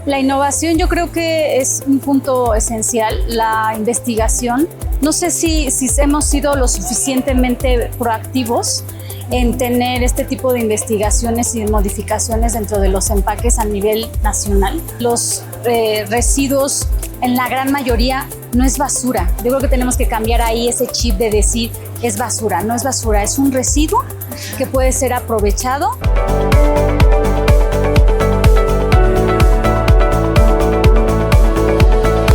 La innovación yo creo que es un punto esencial, la investigación. No sé si hemos sido lo suficientemente proactivos en tener este tipo de investigaciones y modificaciones dentro de los empaques a nivel nacional. Los residuos en la gran mayoría no es basura. Yo creo que tenemos que cambiar ahí ese chip de decir es basura, no es basura, es un residuo que puede ser aprovechado.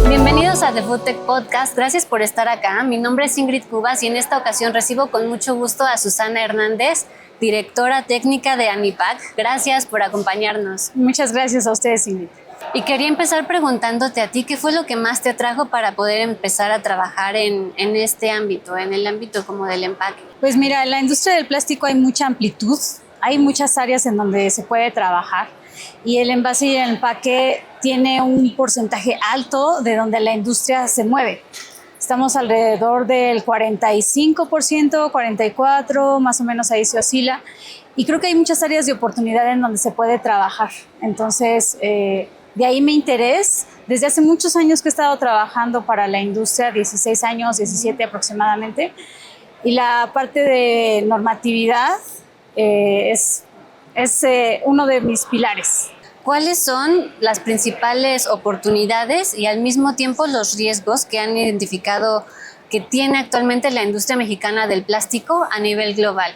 Bienvenidos a The Food Tech Podcast, gracias por estar acá. Mi nombre es Ingrid Cubas y en esta ocasión recibo con mucho gusto a Susana Hernández, directora técnica de Amipac. Gracias por acompañarnos. Muchas gracias a ustedes, Ingrid. Y quería empezar preguntándote a ti, ¿qué fue lo que más te atrajo para poder empezar a trabajar en este ámbito, en el ámbito como del empaque? Pues mira, en la industria del plástico hay mucha amplitud, hay muchas áreas en donde se puede trabajar y el envase y el empaque tiene un porcentaje alto de donde la industria se mueve. Estamos alrededor del 45%, 44%, más o menos ahí se oscila. Y creo que hay muchas áreas de oportunidad en donde se puede trabajar. Entonces, de ahí mi interés. Desde hace muchos años que he estado trabajando para la industria, 16 años, 17 aproximadamente. Y la parte de normatividad es uno de mis pilares. ¿Cuáles son las principales oportunidades y al mismo tiempo los riesgos que han identificado que tiene actualmente la industria mexicana del plástico a nivel global?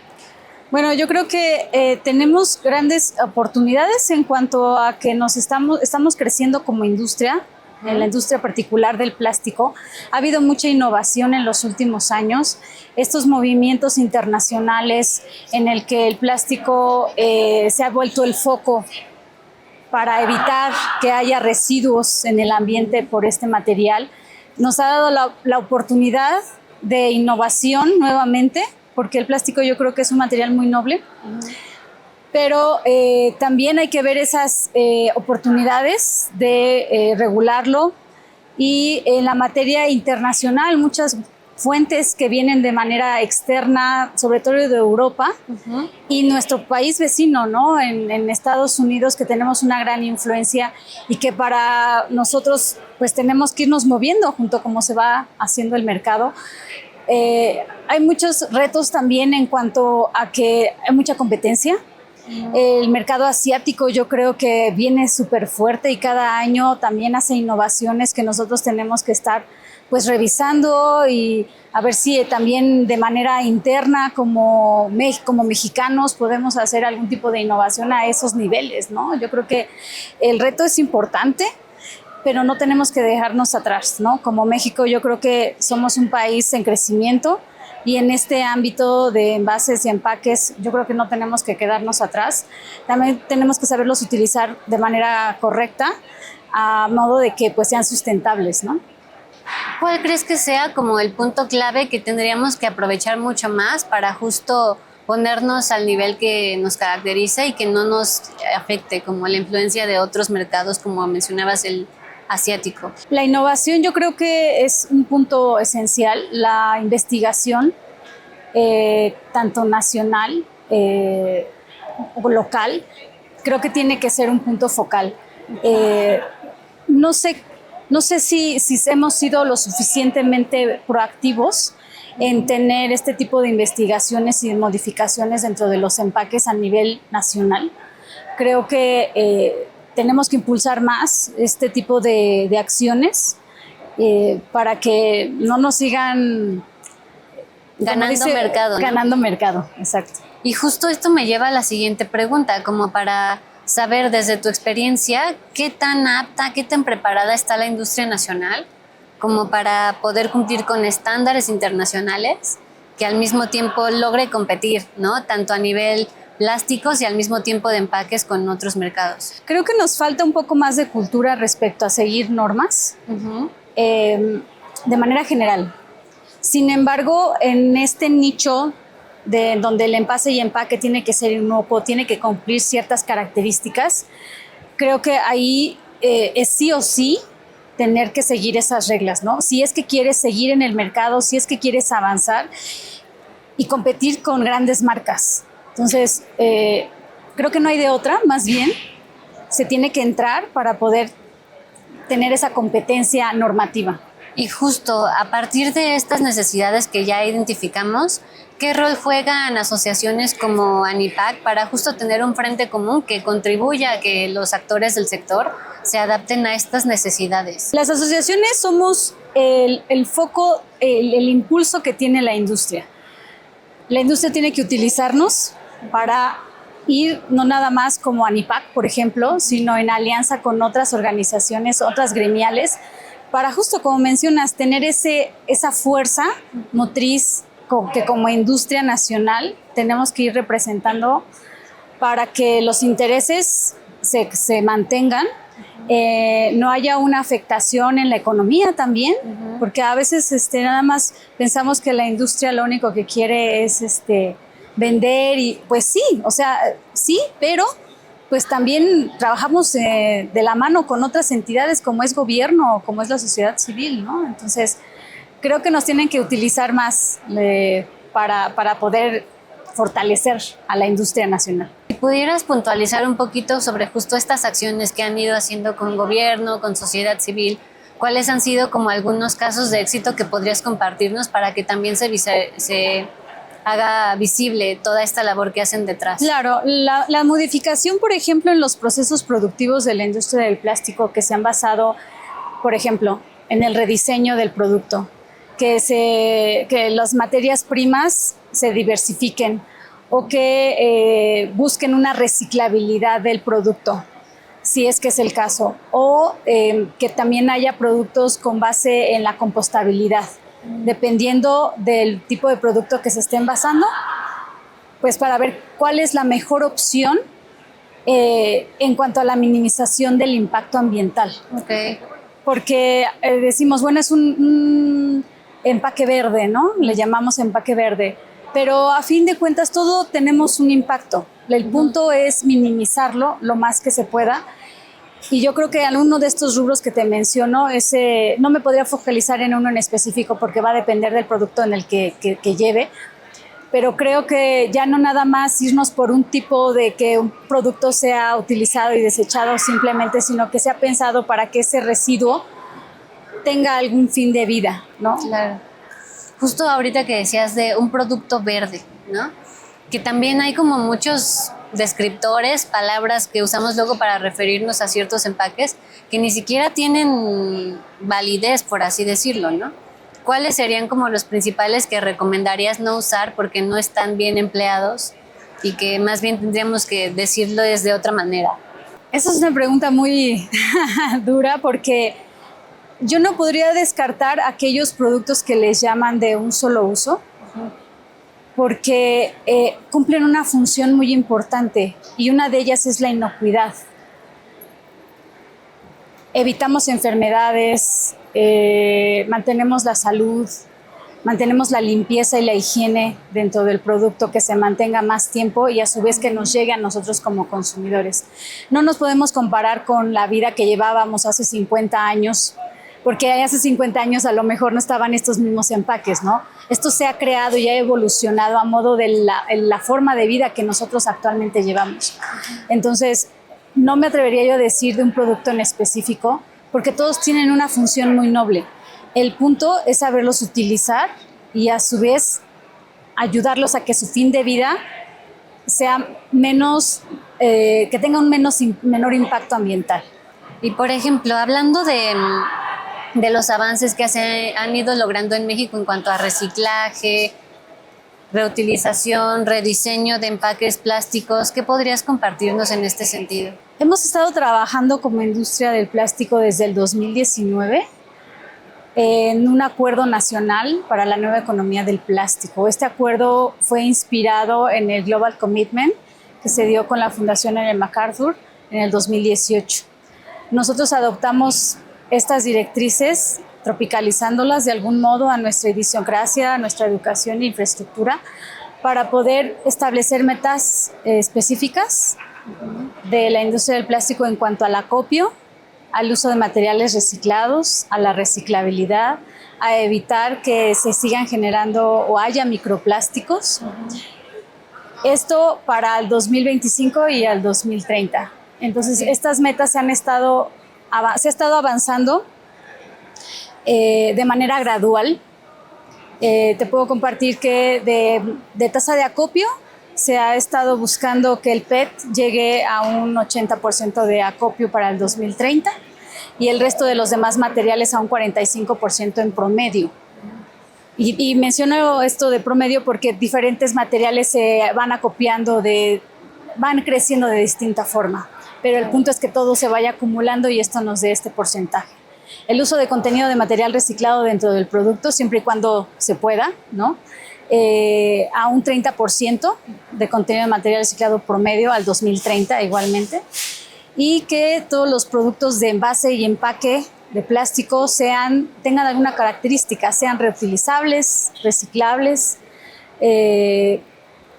Bueno, yo creo que tenemos grandes oportunidades en cuanto a que estamos creciendo como industria, en la industria particular del plástico. Ha habido mucha innovación en los últimos años. Estos movimientos internacionales en el que el plástico se ha vuelto el foco para evitar que haya residuos en el ambiente por este material, nos ha dado la oportunidad de innovación nuevamente, porque el plástico yo creo que es un material muy noble, pero también hay que ver esas oportunidades de regularlo y en la materia internacional, muchas fuentes que vienen de manera externa, sobre todo de Europa, y nuestro país vecino, ¿no? En Estados Unidos, que tenemos una gran influencia y que para nosotros pues tenemos que irnos moviendo junto como se va haciendo el mercado. Hay muchos retos también en cuanto a que hay mucha competencia. El mercado asiático yo creo que viene súper fuerte y cada año también hace innovaciones que nosotros tenemos que estar pues revisando y a ver si también de manera interna como mexicanos podemos hacer algún tipo de innovación a esos niveles, ¿no? Yo creo que el reto es importante, pero no tenemos que dejarnos atrás, ¿no? Como México yo creo que somos un país en crecimiento y en este ámbito de envases y empaques yo creo que no tenemos que quedarnos atrás. También tenemos que saberlos utilizar de manera correcta a modo de que pues sean sustentables, ¿no? ¿Cuál crees que sea como el punto clave que tendríamos que aprovechar mucho más para justo ponernos al nivel que nos caracteriza y que no nos afecte como la influencia de otros mercados, como mencionabas, el asiático? La innovación yo creo que es un punto esencial, la investigación, tanto nacional o local, creo que tiene que ser un punto focal. No sé si hemos sido lo suficientemente proactivos en tener este tipo de investigaciones y modificaciones dentro de los empaques a nivel nacional. Creo que tenemos que impulsar más este tipo de acciones para que no nos sigan ganando mercado, exacto. Y justo esto me lleva a la siguiente pregunta, como para saber desde tu experiencia qué tan apta, qué tan preparada está la industria nacional como para poder cumplir con estándares internacionales que al mismo tiempo logre competir, ¿no? Tanto a nivel plásticos y al mismo tiempo de empaques con otros mercados. Creo que nos falta un poco más de cultura respecto a seguir normas de manera general. Sin embargo, en este nicho de donde el envase y empaque tiene que ser inocuo, tiene que cumplir ciertas características, creo que ahí es sí o sí tener que seguir esas reglas, ¿no? Si es que quieres seguir en el mercado, si es que quieres avanzar y competir con grandes marcas. Entonces, creo que no hay de otra, más bien se tiene que entrar para poder tener esa competencia normativa. Y justo a partir de estas necesidades que ya identificamos, ¿qué rol juegan asociaciones como ANIPAC para justo tener un frente común que contribuya a que los actores del sector se adapten a estas necesidades? Las asociaciones somos el foco, el impulso que tiene la industria. La industria tiene que utilizarnos para ir no nada más como ANIPAC, por ejemplo, sino en alianza con otras organizaciones, otras gremiales, para justo como mencionas, tener esa fuerza motriz que como industria nacional tenemos que ir representando para que los intereses se mantengan, no haya una afectación en la economía también, porque a veces nada más pensamos que la industria lo único que quiere es vender y pues sí, o sea, sí, pero pues también trabajamos de la mano con otras entidades como es gobierno, como es la sociedad civil, ¿no? Entonces, creo que nos tienen que utilizar más para poder fortalecer a la industria nacional. Si pudieras puntualizar un poquito sobre justo estas acciones que han ido haciendo con gobierno, con sociedad civil, ¿cuáles han sido como algunos casos de éxito que podrías compartirnos para que también se haga visible toda esta labor que hacen detrás? Claro, la modificación, por ejemplo, en los procesos productivos de la industria del plástico que se han basado, por ejemplo, en el rediseño del producto, que las materias primas se diversifiquen o que busquen una reciclabilidad del producto, si es que es el caso, o que también haya productos con base en la compostabilidad. Dependiendo del tipo de producto que se esté envasando, pues para ver cuál es la mejor opción en cuanto a la minimización del impacto ambiental. Okay. Porque decimos, bueno, es un empaque verde, ¿no? Le llamamos empaque verde, pero a fin de cuentas todo tenemos un impacto. El punto es minimizarlo lo más que se pueda. Y yo creo que alguno de estos rubros que te menciono, no me podría focalizar en uno en específico porque va a depender del producto en el que lleve, pero creo que ya no nada más irnos por un tipo de que un producto sea utilizado y desechado simplemente, sino que sea pensado para que ese residuo tenga algún fin de vida, ¿no? Claro. Justo ahorita que decías de un producto verde, ¿no? Que también hay como muchos descriptores, palabras que usamos luego para referirnos a ciertos empaques que ni siquiera tienen validez, por así decirlo, ¿no? ¿Cuáles serían como los principales que recomendarías no usar porque no están bien empleados y que más bien tendríamos que decirlo de otra manera? Esa es una pregunta muy dura porque yo no podría descartar aquellos productos que les llaman de un solo uso, porque cumplen una función muy importante y una de ellas es la inocuidad. Evitamos enfermedades, mantenemos la salud, mantenemos la limpieza y la higiene dentro del producto, que se mantenga más tiempo y a su vez que nos llegue a nosotros como consumidores. No nos podemos comparar con la vida que llevábamos hace 50 años, porque hace 50 años a lo mejor no estaban estos mismos empaques, ¿no? Esto se ha creado y ha evolucionado a modo de la forma de vida que nosotros actualmente llevamos. Entonces, no me atrevería yo a decir de un producto en específico, porque todos tienen una función muy noble. El punto es saberlos utilizar y a su vez ayudarlos a que su fin de vida sea menos, que tenga un menor impacto ambiental. Y por ejemplo, hablando de los avances que han ido logrando en México en cuanto a reciclaje, reutilización, rediseño de empaques plásticos, ¿qué podrías compartirnos en este sentido? Hemos estado trabajando como industria del plástico desde el 2019 en un acuerdo nacional para la nueva economía del plástico. Este acuerdo fue inspirado en el Global Commitment que se dio con la Fundación Ellen MacArthur en el 2018. Nosotros adoptamos estas directrices, tropicalizándolas de algún modo a nuestra idiosincrasia, a nuestra educación e infraestructura, para poder establecer metas específicas de la industria del plástico en cuanto al acopio, al uso de materiales reciclados, a la reciclabilidad, a evitar que se sigan generando o haya microplásticos. Esto para el 2025 y al 2030. Entonces, estas metas se han estado se ha estado avanzando de manera gradual. Te puedo compartir que de tasa de acopio se ha estado buscando que el PET llegue a un 80% de acopio para el 2030 y el resto de los demás materiales a un 45% en promedio. Y menciono esto de promedio porque diferentes materiales se van acopiando, van creciendo de distinta forma, pero el punto es que todo se vaya acumulando y esto nos dé este porcentaje. El uso de contenido de material reciclado dentro del producto, siempre y cuando se pueda, ¿no? A un 30% de contenido de material reciclado promedio al 2030 igualmente, y que todos los productos de envase y empaque de plástico tengan alguna característica, sean reutilizables, reciclables,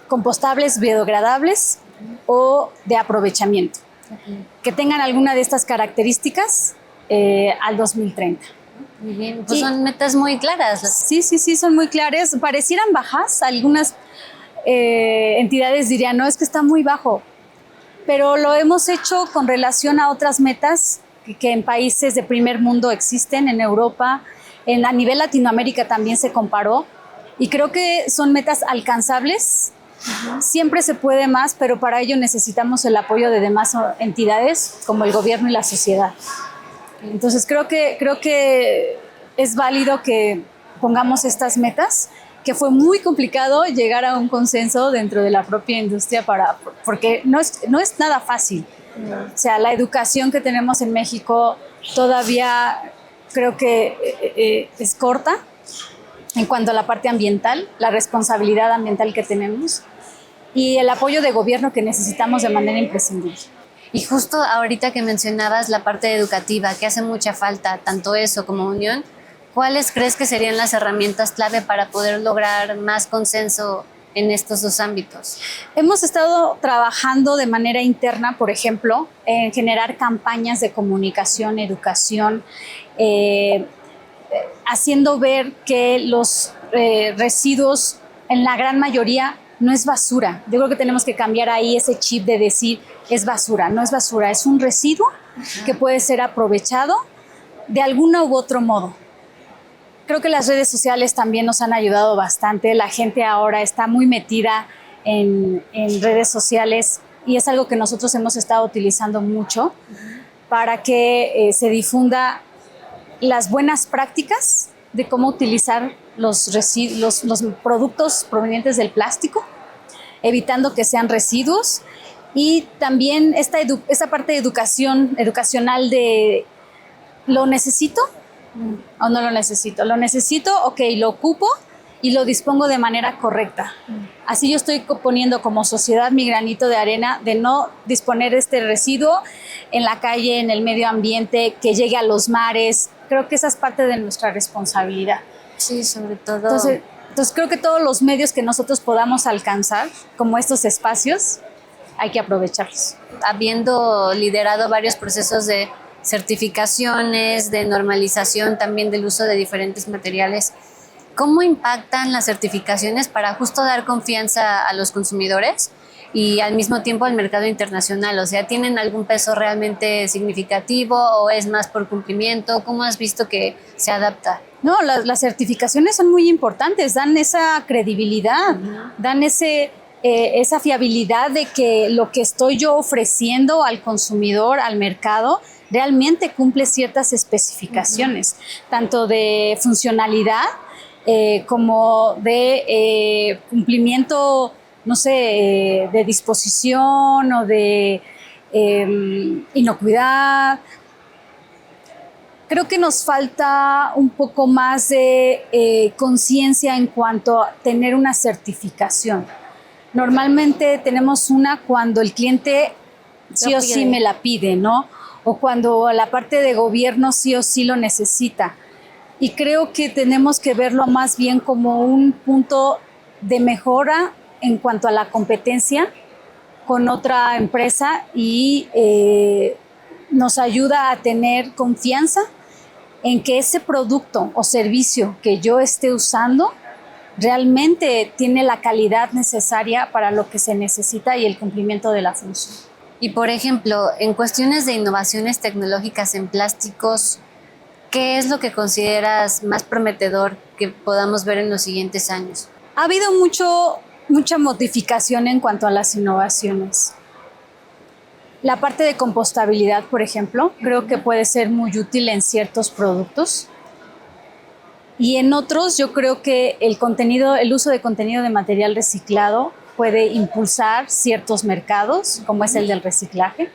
compostables, biodegradables o de aprovechamiento. Que tengan alguna de estas características al 2030. Muy bien, pues son metas muy claras. Sí, son muy claras. Parecieran bajas, algunas entidades dirían, no, es que está muy bajo, pero lo hemos hecho con relación a otras metas que en países de primer mundo existen, en Europa, a nivel Latinoamérica también se comparó, y creo que son metas alcanzables. Siempre se puede más, pero para ello necesitamos el apoyo de demás entidades como el gobierno y la sociedad. Entonces creo que es válido que pongamos estas metas, que fue muy complicado llegar a un consenso dentro de la propia industria porque no es nada fácil. O sea, la educación que tenemos en México todavía creo que es corta en cuanto a la parte ambiental, la responsabilidad ambiental que tenemos y el apoyo de gobierno que necesitamos de manera imprescindible. Y justo ahorita que mencionabas la parte educativa, que hace mucha falta, tanto eso como unión, ¿cuáles crees que serían las herramientas clave para poder lograr más consenso en estos dos ámbitos? Hemos estado trabajando de manera interna, por ejemplo, en generar campañas de comunicación, educación, haciendo ver que los residuos, en la gran mayoría, no es basura. Yo creo que tenemos que cambiar ahí ese chip de decir es basura. No es basura, es un residuo que puede ser aprovechado de alguno u otro modo. Creo que las redes sociales también nos han ayudado bastante. La gente ahora está muy metida en redes sociales y es algo que nosotros hemos estado utilizando mucho para que se difunda las buenas prácticas de cómo utilizar los productos provenientes del plástico, evitando que sean residuos, y también esta parte de educacional de ¿lo necesito o no lo necesito? Lo necesito, ok, lo ocupo y lo dispongo de manera correcta. Así yo estoy poniendo como sociedad mi granito de arena de no disponer este residuo en la calle, en el medio ambiente, que llegue a los mares. Creo que esa es parte de nuestra responsabilidad. Sí, sobre todo. Entonces creo que todos los medios que nosotros podamos alcanzar, como estos espacios, hay que aprovecharlos. Habiendo liderado varios procesos de certificaciones, de normalización también del uso de diferentes materiales, ¿cómo impactan las certificaciones para justo dar confianza a los consumidores y al mismo tiempo al mercado internacional? O sea, ¿tienen algún peso realmente significativo o es más por cumplimiento? ¿Cómo has visto que se adapta? No, las certificaciones son muy importantes, dan esa credibilidad, dan esa fiabilidad de que lo que estoy yo ofreciendo al consumidor, al mercado, realmente cumple ciertas especificaciones, tanto de funcionalidad como de cumplimiento, no sé, de disposición o de inocuidad. Creo que nos falta un poco más de conciencia en cuanto a tener una certificación. Normalmente tenemos una cuando el cliente sí o sí me la pide, ¿no? O cuando la parte de gobierno sí o sí lo necesita. Y creo que tenemos que verlo más bien como un punto de mejora en cuanto a la competencia con otra empresa y nos ayuda a tener confianza en que ese producto o servicio que yo esté usando realmente tiene la calidad necesaria para lo que se necesita y el cumplimiento de la función. Y por ejemplo, en cuestiones de innovaciones tecnológicas en plásticos, ¿qué es lo que consideras más prometedor que podamos ver en los siguientes años? Ha habido mucha modificación en cuanto a las innovaciones. La parte de compostabilidad, por ejemplo, creo que puede ser muy útil en ciertos productos. Y en otros, yo creo que el uso de contenido de material reciclado puede impulsar ciertos mercados, como es el del reciclaje.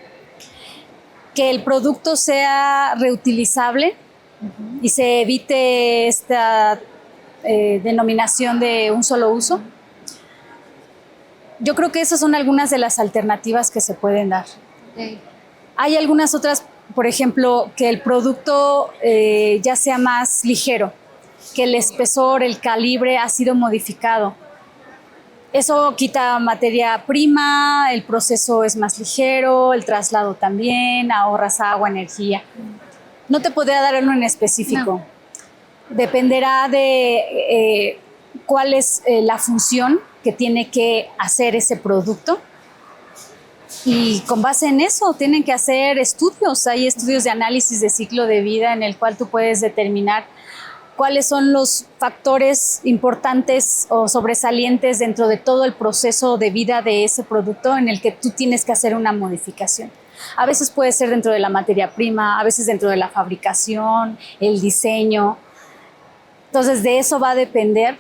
Que el producto sea reutilizable y se evite esta denominación de un solo uso. Yo creo que esas son algunas de las alternativas que se pueden dar. Sí. Hay algunas otras, por ejemplo, que el producto ya sea más ligero, que el espesor, el calibre ha sido modificado. Eso quita materia prima, el proceso es más ligero, el traslado también, ahorras agua, energía. No te podría dar uno en específico. No. Dependerá de cuál es la función que tiene que hacer ese producto. Y con base en eso tienen que hacer estudios. Hay estudios de análisis de ciclo de vida en el cual tú puedes determinar cuáles son los factores importantes o sobresalientes dentro de todo el proceso de vida de ese producto en el que tú tienes que hacer una modificación. A veces puede ser dentro de la materia prima, a veces dentro de la fabricación, el diseño. Entonces de eso va a depender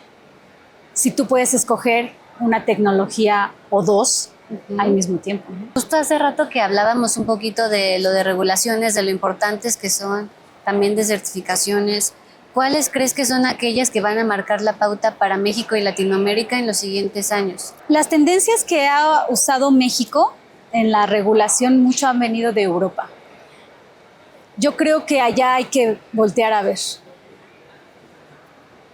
si tú puedes escoger una tecnología o dos al mismo tiempo. Justo hace rato que hablábamos un poquito de lo de regulaciones, de lo importantes que son, también de certificaciones. ¿Cuáles crees que son aquellas que van a marcar la pauta para México y Latinoamérica en los siguientes años? Las tendencias que ha usado México en la regulación mucho han venido de Europa. Yo creo que allá hay que voltear a ver.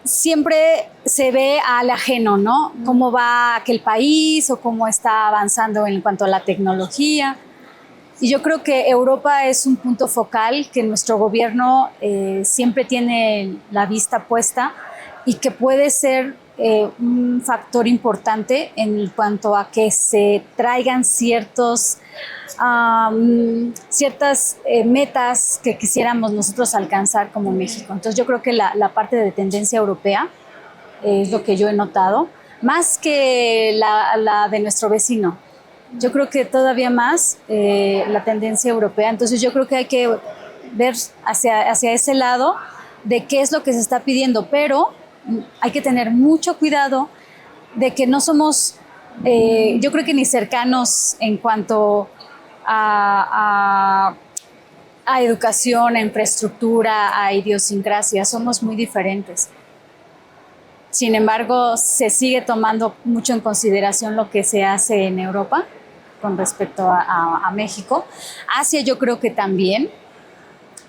Siempre se ve al ajeno, ¿no? Cómo va aquel país o cómo está avanzando en cuanto a la tecnología. Y yo creo que Europa es un punto focal que nuestro gobierno siempre tiene la vista puesta y que puede ser un factor importante en cuanto a que se traigan ciertas metas que quisiéramos nosotros alcanzar como México. Entonces yo creo que la parte de tendencia europea es lo que yo he notado, más que la de nuestro vecino. Yo creo que todavía más la tendencia europea. Entonces yo creo que hay que ver hacia ese lado de qué es lo que se está pidiendo, pero hay que tener mucho cuidado de que no somos, yo creo que ni cercanos en cuanto a educación, a infraestructura, a idiosincrasia. Somos muy diferentes. Sin embargo, se sigue tomando mucho en consideración lo que se hace en Europa con respecto a México. Asia yo creo que también,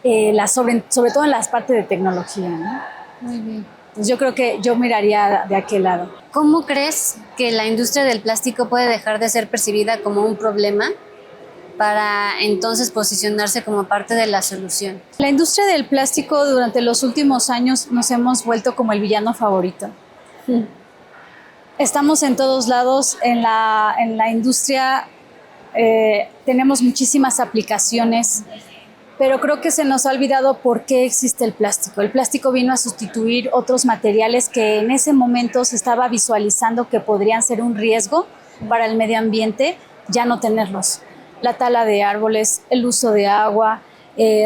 sobre todo en las partes de tecnología, ¿no? Muy bien. Pues yo creo que yo miraría de aquel lado. ¿Cómo crees que la industria del plástico puede dejar de ser percibida como un problema para entonces posicionarse como parte de la solución? La industria del plástico durante los últimos años nos hemos vuelto como el villano favorito. Sí. Estamos en todos lados, en la industria tenemos muchísimas aplicaciones, pero creo que se nos ha olvidado por qué existe el plástico. El plástico vino a sustituir otros materiales que en ese momento se estaba visualizando que podrían ser un riesgo para el medio ambiente, ya no tenerlos. La tala de árboles, el uso de agua,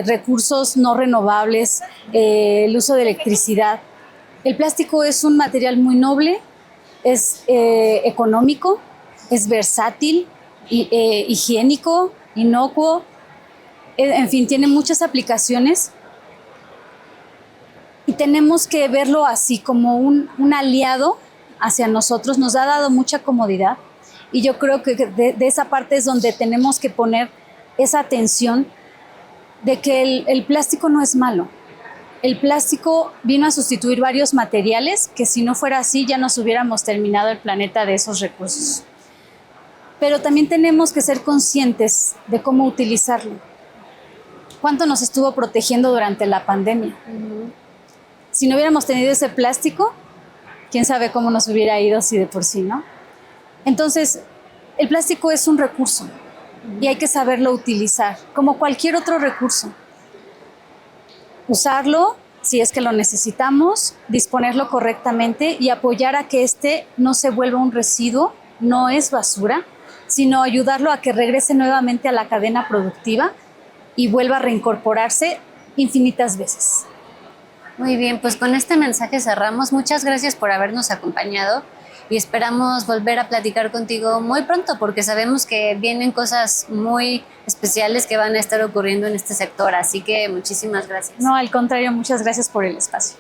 recursos no renovables, el uso de electricidad. El plástico es un material muy noble, es económico, es versátil, higiénico, inocuo, en fin, tiene muchas aplicaciones y tenemos que verlo así como un aliado hacia nosotros. Nos ha dado mucha comodidad y yo creo que de esa parte es donde tenemos que poner esa atención de que el plástico no es malo. El plástico vino a sustituir varios materiales que si no fuera así ya nos hubiéramos terminado el planeta de esos recursos. Pero también tenemos que ser conscientes de cómo utilizarlo. ¿Cuánto nos estuvo protegiendo durante la pandemia? Si no hubiéramos tenido ese plástico, quién sabe cómo nos hubiera ido si de por sí, ¿no? Entonces, el plástico es un recurso y hay que saberlo utilizar, como cualquier otro recurso. Usarlo si es que lo necesitamos, disponerlo correctamente y apoyar a que este no se vuelva un residuo, no es basura, sino ayudarlo a que regrese nuevamente a la cadena productiva y vuelva a reincorporarse infinitas veces. Muy bien, pues con este mensaje cerramos. Muchas gracias por habernos acompañado y esperamos volver a platicar contigo muy pronto porque sabemos que vienen cosas muy especiales que van a estar ocurriendo en este sector. Así que muchísimas gracias. No, al contrario, muchas gracias por el espacio.